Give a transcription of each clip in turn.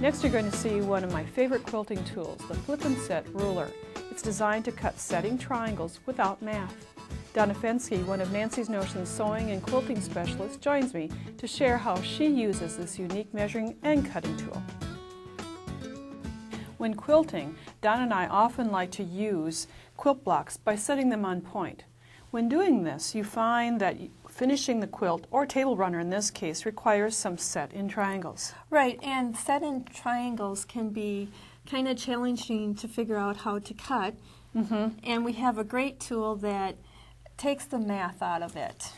Next you're going to see one of my favorite quilting tools, the Flip and Set ruler. It's designed to cut setting triangles without math. Donna Fensky, one of Nancy's Notions sewing and quilting specialists, joins me to share how she uses this unique measuring and cutting tool. When quilting, Donna and I often like to use quilt blocks by setting them on point. When doing this, you find that finishing the quilt, or table runner in this case, requires some set-in triangles. Right, and set-in triangles can be kind of challenging to figure out how to cut, and we have a great tool that takes the math out of it.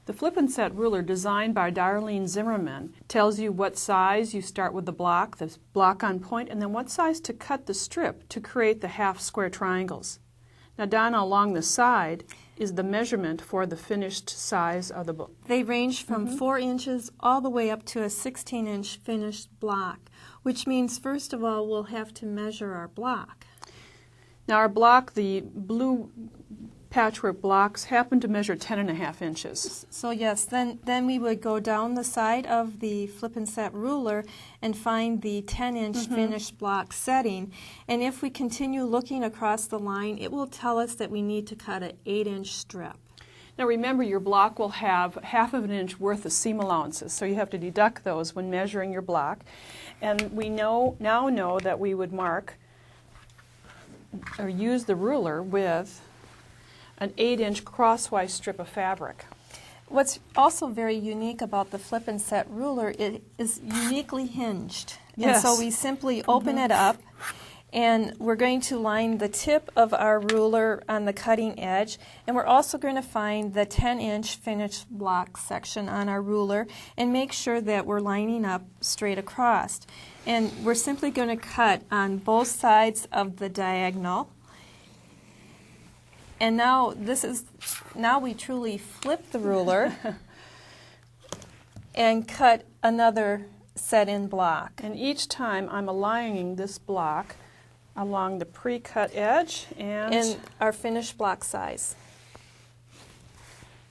The Flip and Set ruler, designed by Darlene Zimmerman, tells you what size you start with the block on point, and then what size to cut the strip to create the half square triangles. Now, Donna, along the side is the measurement for the finished size of the book. They range from 4 inches all the way up to a 16-inch finished block, which means, first of all, we'll have to measure our block. Now, our block, the blue patchwork blocks, happen to measure 10.5 inches. So yes, then we would go down the side of the Flip and Set ruler and find the 10-inch finished block setting. And if we continue looking across the line, it will tell us that we need to cut an 8-inch strip. Now remember, your block will have ½ of an inch worth of seam allowances, so you have to deduct those when measuring your block. And we now know that we would mark or use the ruler with an 8-inch crosswise strip of fabric. What's also very unique about the Flip and Set ruler, it is uniquely hinged. Yes. And so we simply open it up, and we're going to line the tip of our ruler on the cutting edge, and we're also going to find the 10-inch finished block section on our ruler and make sure that we're lining up straight across. And we're simply going to cut on both sides of the diagonal. And now we truly flip the ruler and cut another set-in block. And each time I'm aligning this block along the pre-cut edge and our finished block size.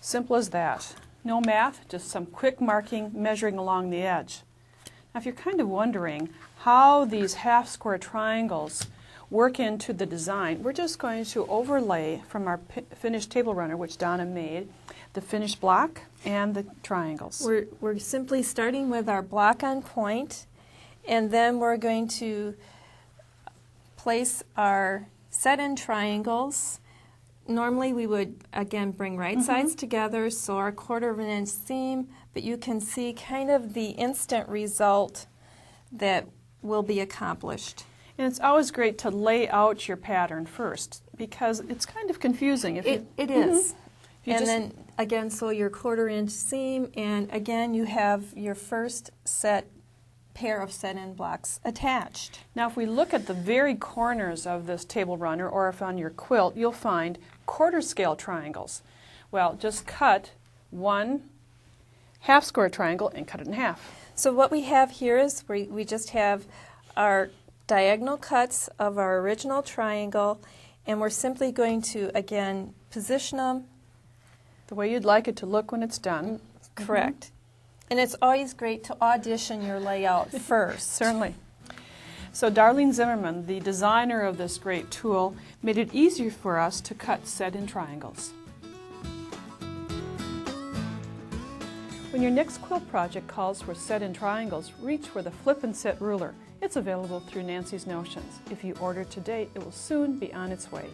Simple as that. No math, just some quick marking, measuring along the edge. Now if you're kind of wondering how these half square triangles work into the design, we're just going to overlay from our finished table runner, which Donna made, the finished block and the triangles. We're simply starting with our block on point, and then we're going to place our set-in triangles. Normally we would, again, bring right sides together, so our 1/4 of an inch seam, but you can see kind of the instant result that will be accomplished. And it's always great to lay out your pattern first, because it's kind of confusing. If it is. And then, again, so your 1/4 inch seam, and again, you have your first pair of set-in blocks attached. Now, if we look at the very corners of this table runner, or if on your quilt, you'll find 1/4 scale triangles. Well, just cut one half square triangle and cut it in half. So what we have here is we just have our diagonal cuts of our original triangle, and we're simply going to, again, position them the way you'd like it to look when it's done. Correct. And it's always great to audition your layout first. Certainly. So Darlene Zimmerman, the designer of this great tool, made it easier for us to cut set-in triangles. When your next quilt project calls for set-in triangles, reach for the Flip and Set ruler. It's available through Nancy's Notions. If you order today, it will soon be on its way.